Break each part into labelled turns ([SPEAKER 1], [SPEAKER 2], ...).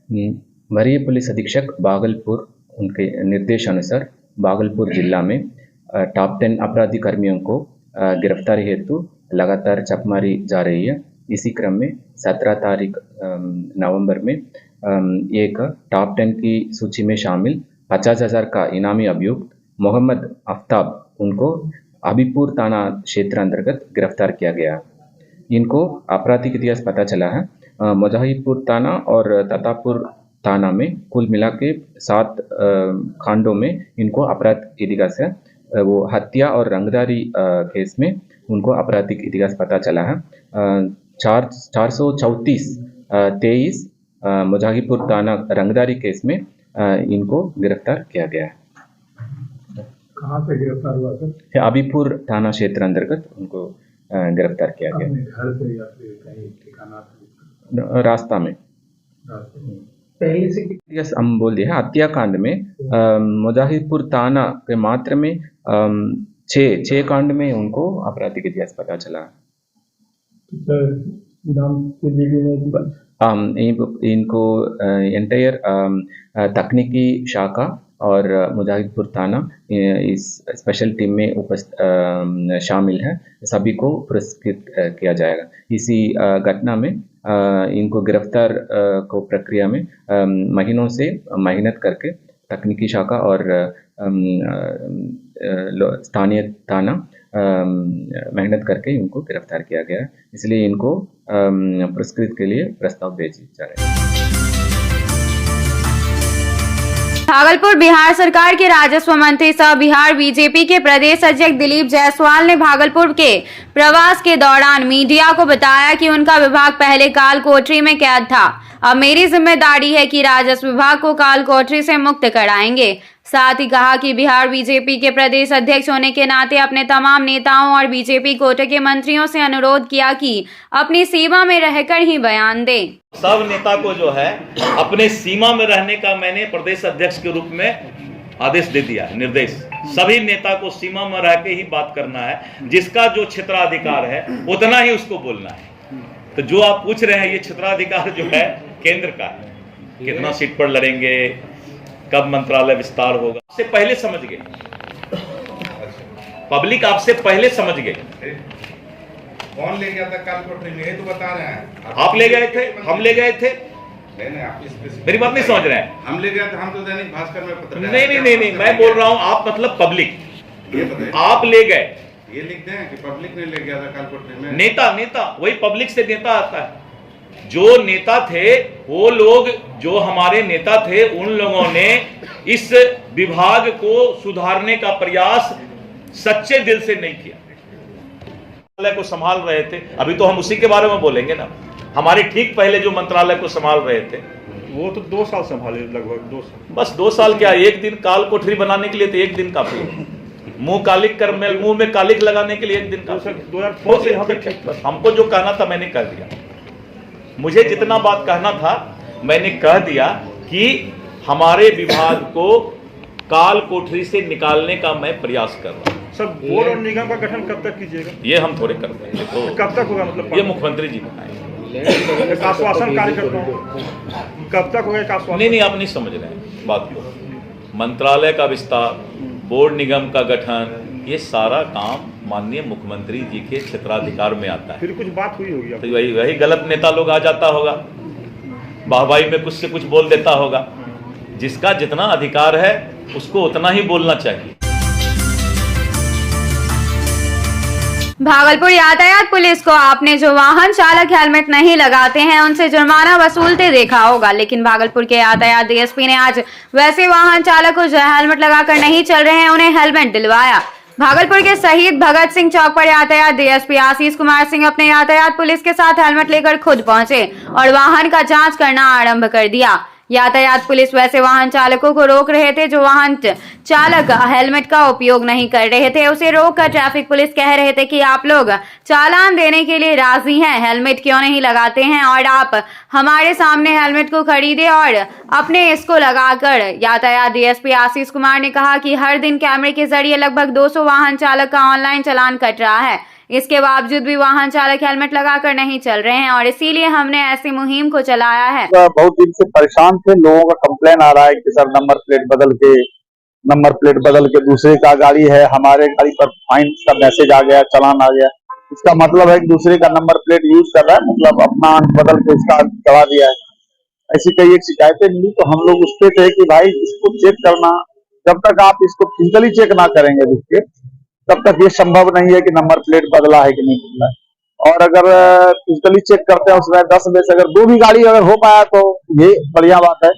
[SPEAKER 1] वरीय पुलिस अधीक्षक भागलपुर उनके निर्देशानुसार भागलपुर जिला में टॉप 10 अपराधी कर्मियों को गिरफ्तारी हेतु लगातार छापेमारी जा रही है। इसी क्रम में 17 तारीख नवंबर में एक टॉप 10 की सूची में शामिल 50,000 का इनामी अभियुक्त मोहम्मद आफ्ताब उनको अबीपुर थाना क्षेत्र अंतर्गत गिरफ्तार किया गया। इनको आपराधिक इतिहास पता चला है। मुजाहिदपुर थाना और ततापुर थाना में कुल मिला के 7 कांडों में इनको आपराधिक इतिहास है। वो हत्या और रंगदारी केस में उनको आपराधिक इतिहास पता चला है। 434-23 मुजाहिदपुर थाना रंगदारी केस में इनको गिरफ्तार किया गया है।
[SPEAKER 2] कहाँ से गिरफ्तार हुआ सर?
[SPEAKER 1] अबीपुर थाना क्षेत्र अंतर्गत उनको गिरफ्तार किया गया।
[SPEAKER 2] घर से या फिर कहीं ठिकाना
[SPEAKER 1] रास्ता में
[SPEAKER 2] पहले से
[SPEAKER 1] हम बोल दिया है। हत्याकांड में मुजाहिदपुर थाना के मात्र में 6 कांड में उनको आपराधिक इतिहास पता चला। इनको एंटायर तकनीकी शाखा और मुजाहिदपुर थाना इस स्पेशल टीम में शामिल है। सभी को पुरस्कृत किया जाएगा। इसी घटना में इनको गिरफ्तार को प्रक्रिया में महीनों से मेहनत करके तकनीकी शाखा और स्थानीय थाना मेहनत करके इनको गिरफ्तार किया गया। इसलिए इनको पुरस्कृत के लिए प्रस्ताव भेजे जा रहे हैं।
[SPEAKER 3] भागलपुर बिहार सरकार के राजस्व मंत्री सह बिहार बीजेपी के प्रदेश अध्यक्ष दिलीप जायसवाल ने भागलपुर के प्रवास के दौरान मीडिया को बताया कि उनका विभाग पहले काल कोठरी में कैद था। अब मेरी जिम्मेदारी है कि राजस्व विभाग को काल कोठरी से मुक्त कराएंगे। साथ ही कहा कि बिहार बीजेपी के प्रदेश अध्यक्ष होने के नाते अपने तमाम नेताओं और बीजेपी कोटे के मंत्रियों से अनुरोध किया कि अपनी सीमा में रहकर ही बयान दें।
[SPEAKER 4] सब नेता को जो है अपने सीमा में रहने का मैंने प्रदेश अध्यक्ष के रूप में आदेश दे दिया है, निर्देश। सभी नेता को सीमा में रह के ही बात करना है। जिसका जो क्षेत्राधिकार है उतना ही उसको बोलना है। तो जो आप पूछ रहे हैं ये क्षेत्राधिकार जो है केंद्र का है। कितना सीट पर लड़ेंगे, कब मंत्रालय विस्तार होगा, आपसे पहले समझ गए। पब्लिक आपसे पहले समझ गए।
[SPEAKER 5] कौन ले गया था काल कोठरी में? ये तो बता रहे हैं।
[SPEAKER 4] आप ले गए थे, हम ले गए थे।
[SPEAKER 5] नहीं, आप
[SPEAKER 4] मेरी बात नहीं समझ रहे हैं।
[SPEAKER 5] हम ले गए थे, हम तो दैनिक भास्कर में पत्रकार।
[SPEAKER 4] नहीं, मैं बोल रहा हूँ आप मतलब पब्लिक।
[SPEAKER 5] ये बताइए,
[SPEAKER 4] आप ले गए,
[SPEAKER 5] ये लिख दें कि पब्लिक ने ले गया था काल कोठरी में।
[SPEAKER 4] नेता वही पब्लिक से नेता आता है। जो नेता थे वो लोग, जो हमारे नेता थे, उन लोगों ने इस विभाग को सुधारने का प्रयास सच्चे दिल से नहीं किया। मंत्रालय को संभाल रहे थे, अभी तो हम उसी के बारे में बोलेंगे ना। हमारे ठीक पहले जो मंत्रालय को संभाल रहे थे
[SPEAKER 6] वो तो 2 साल संभाले, लगभग 2 साल।
[SPEAKER 4] बस 2 साल क्या, एक दिन काल कोठरी बनाने के लिए तो एक दिन काफी है। मुंह में कालिक लगाने के लिए एक दिन काफी है।
[SPEAKER 6] 2004 से यहाँ तक
[SPEAKER 4] बस हमको जो कहना था मैंने कह दिया। मुझे जितना बात कहना था मैंने कह दिया कि हमारे विभाग को काल कोठरी से निकालने का मैं प्रयास कर रहा हूँ।
[SPEAKER 6] सब बोर्ड और निगम का गठन कब तक कीजिएगा?
[SPEAKER 4] ये हम थोड़े करते हैं। तो
[SPEAKER 6] कब तक होगा? मतलब
[SPEAKER 4] ये मुख्यमंत्री जी बताएंगे।
[SPEAKER 6] एक आश्वासन कार्यकर्ता कब तक होगा? आश्वासन
[SPEAKER 4] नहीं, आप नहीं समझ रहे हैं बात को। मंत्रालय का विस्तार, बोर्ड निगम का गठन, ये सारा काम माननीय मुख्यमंत्री जी के क्षेत्राधिकार में आता है।
[SPEAKER 6] फिर कुछ बात हुई होगी
[SPEAKER 4] तो वही गलत नेता लोग आ जाता होगा, वाहवाही में कुछ से कुछ बोल देता होगा। जिसका जितना अधिकार है उसको उतना ही बोलना चाहिए।
[SPEAKER 3] भागलपुर यातायात पुलिस को आपने जो वाहन चालक हेलमेट नहीं लगाते हैं उनसे जुर्माना वसूलते देखा होगा, लेकिन भागलपुर के यातायात डीएसपी ने आज वैसे वाहन चालक को जो हेलमेट लगाकर नहीं चल रहे हैं उन्हें हेलमेट दिलवाया। भागलपुर के शहीद भगत सिंह चौक पर यातायात डीएसपी आशीष कुमार सिंह अपने यातायात पुलिस के साथ हेलमेट लेकर खुद पहुंचे और वाहन का जांच करना आरंभ कर दिया। यातायात पुलिस वैसे वाहन चालकों को रोक रहे थे जो वाहन चालक हेलमेट का उपयोग नहीं कर रहे थे। उसे रोककर ट्रैफिक पुलिस कह रहे थे कि आप लोग चालान देने के लिए राजी हैं, हेलमेट क्यों नहीं लगाते हैं और आप हमारे सामने हेलमेट को खरीदे और अपने इसको लगाकर। यातायात डीएसपी आशीष कुमार ने कहा कि हर दिन कैमरे के जरिए लगभग 200 वाहन चालक का ऑनलाइन चालान कट रहा है। इसके बावजूद भी वाहन चालक हेलमेट लगाकर नहीं चल रहे हैं और इसीलिए हमने ऐसी मुहिम को चलाया है।
[SPEAKER 7] बहुत दिन से परेशान थे, लोगों का कंप्लेन आ रहा है कि सर नंबर प्लेट बदल के दूसरे का गाड़ी है, हमारे गाड़ी पर फाइन का मैसेज आ गया, चालान आ गया। इसका मतलब है कि दूसरे का नंबर प्लेट यूज कर रहा है, मतलब अपना बदल के इसका चढ़ा दिया है। ऐसी कई एक शिकायतें मिली तो हम लोग उस पे थे कि भाई इसको चेक करना, जब तक आप इसको फिजिकली चेक ना करेंगे रुक के, तब तक ये संभव नहीं है कि नंबर प्लेट बदला है कि नहीं बदला है। और अगर फिजिकली चेक करते हैं उसमें 10 में से अगर 2 भी गाड़ी अगर हो पाया तो ये बढ़िया बात है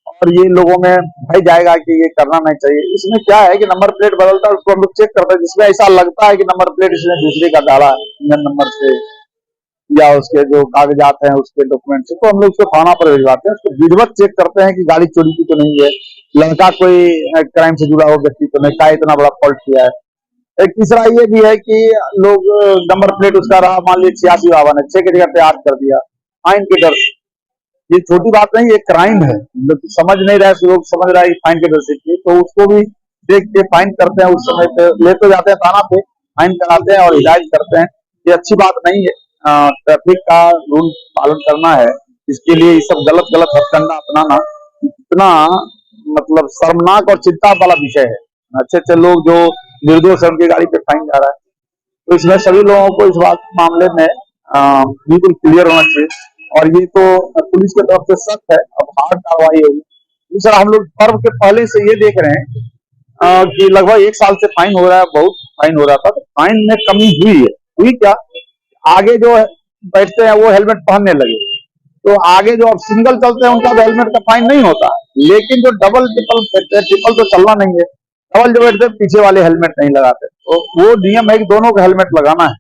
[SPEAKER 7] और ये लोगों में भाई जाएगा कि ये करना नहीं चाहिए। इसमें क्या है कि नंबर प्लेट बदलता है उसको हम लोग चेक करते हैं, जिसमें ऐसा लगता है कि नंबर प्लेट इसने दूसरे का डाला है इंजन नंबर से या उसके जो कागजात हैं उसके डॉक्यूमेंट से, तो हम लोग उसको थाना पर भिजवाते हैं, उसको विधिवत चेक करते हैं कि गाड़ी चोरी की तो नहीं है, लड़का कोई क्राइम से जुड़ा हो व्यक्ति तो नहीं, का इतना बड़ा फॉल्ट किया है। एक तीसरा ये भी है कि लोग नंबर प्लेट उसका रहा मान लीजिए 8652 है, 6 की जगह पे 8 कर दिया फाइन के डर से। ये छोटी बात नहीं, ये क्राइम है, लोग समझ नहीं रहे, लोग समझ रहा है फाइन के डर से की, तो उसको भी देख के फाइन करते हैं। उस समय पे ले तो जाते हैं थाना पे, फाइन कराते हैं और हिदायत करते हैं। ये अच्छी बात नहीं है, ट्रैफिक का रूल पालन करना है, इसके लिए ये सब गलत हथकंडा अपनाना इतना मतलब शर्मनाक और चिंता वाला विषय है। अच्छे लोग जो निर्दोष है उनकी गाड़ी पे फाइन जा रहा है, तो इसमें सभी लोगों को इस बात मामले में बिल्कुल क्लियर होना चाहिए और ये तो पुलिस की तरफ से सख्त है, अब हार्ड कार्रवाई होगी। दूसरा हम लोग पर्व के पहले से ये देख रहे हैं कि लगभग 1 साल से फाइन हो रहा है, बहुत फाइन हो रहा था, तो फाइन में कमी हुई क्या, आगे जो बैठते हैं वो हेलमेट पहनने लगे, तो आगे जो अब सिंगल चलते हैं उनका हेलमेट का फाइन नहीं होता, लेकिन जो डबल ट्रिपल तो चलना नहीं है, डबल जो बैठते पीछे वाले हेलमेट नहीं लगाते, तो वो नियम है कि दोनों का हेलमेट लगाना है।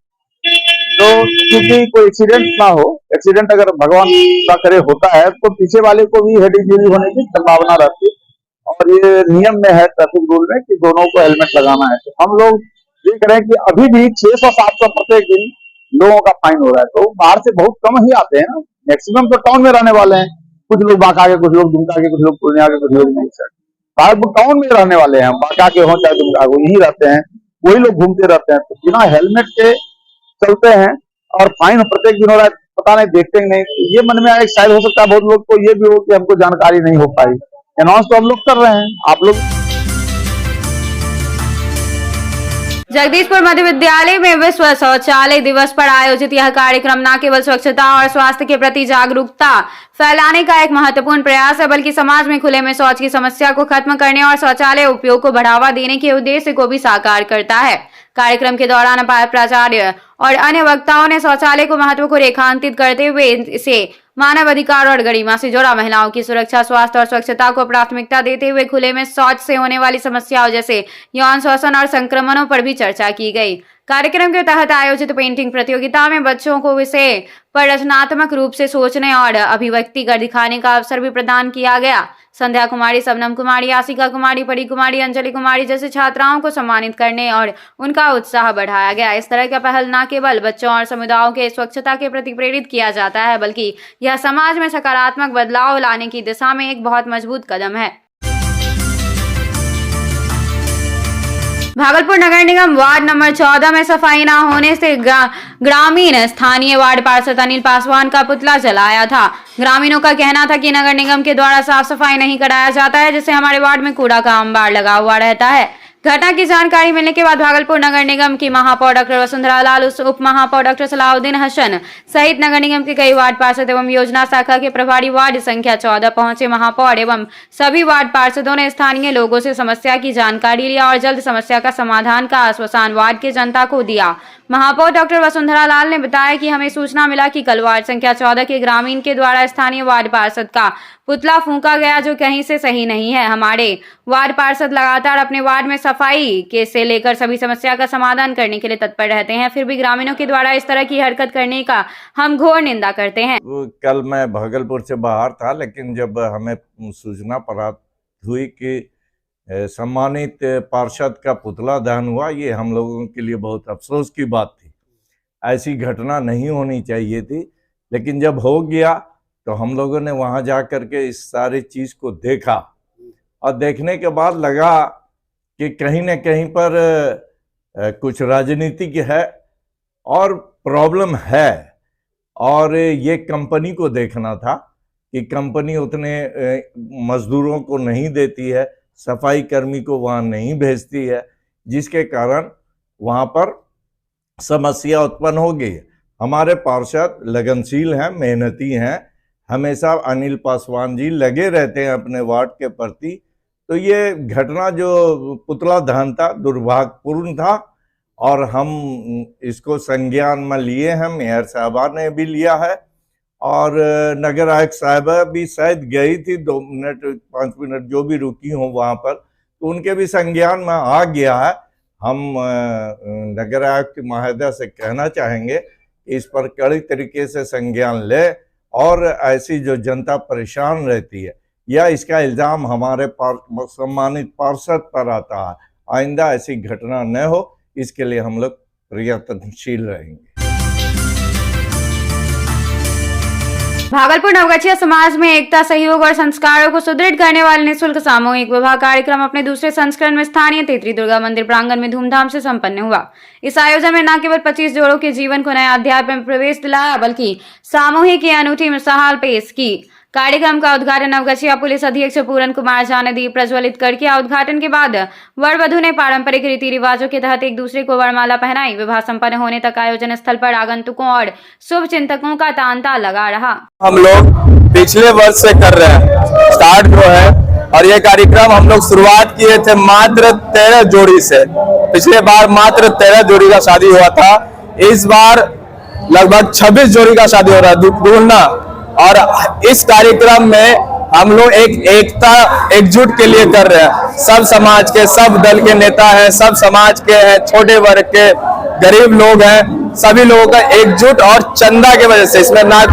[SPEAKER 7] तो क्योंकि कोई एक्सीडेंट ना हो, एक्सीडेंट अगर भगवान का करे होता है तो पीछे वाले को भी हेड इंजरी होने की संभावना रहती है और ये नियम में है ट्रैफिक रूल में कि दोनों को हेलमेट लगाना है। तो हम लोग देख रहे हैं कि अभी भी 600-700 प्रत्येक दिन लोगों का फाइन हो रहा है, तो बाहर से बहुत कम ही आते हैं ना, मैक्सिमम तो टाउन में रहने वाले हैं, कुछ लोग बांका के, कुछ लोग दुमका के, कुछ लोग पूर्णिया के, कुछ लोग टाउन में रहने वाले हैं, बांका के हो चाहे दुमका के, यही रहते हैं, वही लोग घूमते रहते हैं, तो बिना हेलमेट के चलते हैं और फाइन प्रत्येक दिन हो रहा है, पता नहीं देखते नहीं। ये मन में एक शायद हो सकता है बहुत लोग को ये भी हो कि हमको जानकारी नहीं हो पाई, अनाउंस तो हम लोग कर रहे हैं, आप लोग।
[SPEAKER 3] जगदीशपुर मध्य विद्यालय में विश्व शौचालय दिवस पर आयोजित यह कार्यक्रम न केवल स्वच्छता और स्वास्थ्य के प्रति जागरूकता फैलाने का एक महत्वपूर्ण प्रयास है, बल्कि समाज में खुले में शौच की समस्या को खत्म करने और शौचालय उपयोग को बढ़ावा देने के उद्देश्य को भी साकार करता है। कार्यक्रम के दौरान प्राचार्य और अन्य वक्ताओं ने शौचालय को महत्व को रेखांकित करते हुए इसे मानव अधिकार और गरिमा से जुड़ा, महिलाओं की सुरक्षा, स्वास्थ्य और स्वच्छता को प्राथमिकता देते हुए खुले में शौच से होने वाली समस्याओं जैसे यौन शोषण और संक्रमणों पर भी चर्चा की गई। कार्यक्रम के तहत आयोजित पेंटिंग प्रतियोगिता में बच्चों को विषय पर रचनात्मक रूप से सोचने और अभिव्यक्ति कर दिखाने का अवसर भी प्रदान किया गया। संध्या कुमारी, सबनम कुमारी, आशिका कुमारी, परी कुमारी, अंजलि कुमारी जैसे छात्राओं को सम्मानित करने और उनका उत्साह बढ़ाया गया। इस तरह का पहल न केवल बच्चों और समुदायों के स्वच्छता के प्रति प्रेरित किया जाता है, बल्कि यह समाज में सकारात्मक बदलाव लाने की दिशा में एक बहुत मजबूत कदम है। भागलपुर नगर निगम वार्ड नंबर 14 में सफाई न होने से ग्रामीण स्थानीय वार्ड पार्षद अनिल पासवान का पुतला जलाया था। ग्रामीणों का कहना था कि नगर निगम के द्वारा साफ सफाई नहीं कराया जाता है, जिससे हमारे वार्ड में कूड़ा का अंबार लगा हुआ रहता है। घटना की जानकारी मिलने के बाद भागलपुर नगर निगम की महापौर डॉक्टर वसुंधरा लाल, उप महापौर डॉक्टर सलाउद्दीन हसन सहित नगर निगम के कई वार्ड पार्षद एवं योजना शाखा के प्रभारी वार्ड संख्या 14 पहुंचे। महापौर एवं सभी वार्ड पार्षदों ने स्थानीय लोगों से समस्या की जानकारी लिया और जल्द समस्या का समाधान का आश्वासन वार्ड के जनता को दिया। महापौर डॉक्टर वसुंधरा लाल ने बताया कि हमें सूचना मिला कि कल वार्ड संख्या 14 के ग्रामीण के द्वारा स्थानीय वार्ड पार्षद का पुतला फूंका गया, जो कहीं से सही नहीं है। हमारे वार्ड पार्षद लगातार अपने वार्ड में सफाई के से लेकर सभी समस्या का समाधान करने के लिए तत्पर रहते हैं, फिर भी ग्रामीणों के द्वारा इस तरह की हरकत करने का हम घोर निंदा करते हैं।
[SPEAKER 8] कल मैं भागलपुर से बाहर था, लेकिन जब हमें सूचना प्राप्त हुई कि सम्मानित पार्षद का पुतला दहन हुआ, ये हम लोगों के लिए बहुत अफसोस की बात थी। ऐसी घटना नहीं होनी चाहिए थी, लेकिन जब हो गया तो हम लोगों ने वहां जा कर के इस सारी चीज को देखा और देखने के बाद लगा कि कहीं न कहीं पर कुछ राजनीतिक है और प्रॉब्लम है। और ये कंपनी को देखना था कि कंपनी उतने मजदूरों को नहीं देती है, सफाई कर्मी को वहाँ नहीं भेजती है, जिसके कारण वहाँ पर समस्या उत्पन्न हो गई है। हमारे पार्षद लगनशील हैं, मेहनती हैं, हमेशा अनिल पासवान जी लगे रहते हैं अपने वार्ड के प्रति। तो ये घटना जो पुतला दहन था दुर्भाग्यपूर्ण था और हम इसको संज्ञान में लिए हैं। मेयर साहबा ने भी लिया है और नगर आयुक्त साहबा भी शायद गई थी 2 मिनट 5 मिनट जो भी रुकी हो वहाँ पर, तो उनके भी संज्ञान में आ गया है। हम नगर आयुक्त महोदय से कहना चाहेंगे इस पर कड़ी तरीके से संज्ञान ले और ऐसी जो जनता परेशान रहती है या इसका इल्जाम हमारे सम्मानित पार्षद पर आता है, आइंदा ऐसी घटना न हो, इसके लिए हम लोग प्रयत्नशील रहेंगे।
[SPEAKER 3] भागलपुर नवगछिया समाज में एकता, सहयोग और संस्कारों को सुदृढ़ करने वाले निःशुल्क सामूहिक विवाह कार्यक्रम अपने दूसरे संस्करण में स्थानीय तेतरी दुर्गा मंदिर प्रांगण में धूमधाम से संपन्न हुआ। इस आयोजन में न केवल 25 जोड़ों के जीवन को नए अध्याय में प्रवेश दिलाया, बल्कि सामूहिक की अनूठी मिसाल पेश की। कार्यक्रम का उद्घाटन नवगछिया पुलिस अधीक्षक पूरन कुमार झा ने दीप प्रज्वलित कर किया। उद्घाटन के बाद वर वधु ने पारंपरिक रीति रिवाजों के तहत एक दूसरे को वरमाला पहनाई। विवाह संपन्न होने तक आयोजन स्थल पर आगंतुकों और शुभ चिंतकों का तांता लगा रहा।
[SPEAKER 9] हम लोग पिछले वर्ष से कर रहे हैं स्टार्ट जो है, और ये कार्यक्रम हम लोग शुरुआत किए थे मात्र 13 जोड़ी से। पिछले बार मात्र 13 जोड़ी का शादी हुआ था, इस बार लगभग 26 जोड़ी का शादी हो रहा है, दुगना। और इस कार्यक्रम में हम लोग एक एकता एकजुट के लिए कर रहे हैं। सब समाज के, सब दल के नेता हैं, सब समाज के हैं, छोटे वर्ग के, गरीब लोग हैं, सभी लोगों का एकजुट और चंदा के वजह से, इसमें ना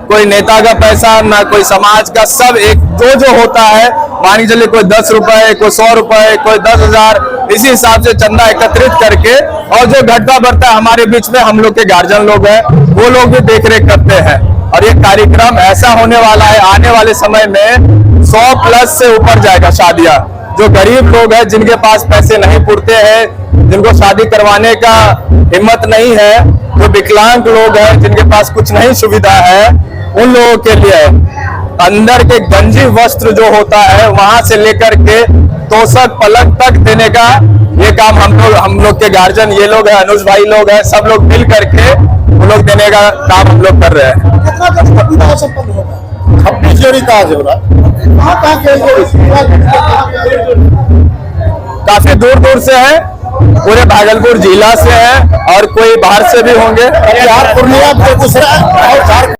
[SPEAKER 9] कोई नेता का पैसा, ना कोई समाज का, सब एक जो होता है, मान के चलिए कोई 10 रुपए, कोई 100 रुपए, कोई 10,000, इसी हिसाब से चंदा एकत्रित करके, और जो घटता बढ़ता है हमारे बीच में हम लोग के गार्जियन लोग हैं, वो लोग भी देखरेख करते हैं। और ये कार्यक्रम ऐसा होने वाला है, आने वाले समय में 100+ से ऊपर जाएगा शादियां। जो गरीब लोग हैं, जिनके पास पैसे नहीं पुरते हैं, जिनको शादी करवाने का हिम्मत नहीं है, जो विकलांग लोग हैं, जिनके पास कुछ नहीं सुविधा है, उन लोगों के लिए अंदर के गंजी वस्त्र जो होता है वहां से लेकर के तोशक पलक तक देने का ये काम हम लोग के गार्जियन ये लोग हैं, अनुज भाई लोग हैं, सब लोग मिल करके वो लोग देने का काम हम लोग कर रहे हैं। 26 जोड़ी का हो रहा काफी दूर दूर से है, पूरे भागलपुर जिला से है और कोई बाहर से भी होंगे। पूर्णिया, बेगूसराय और झारखंड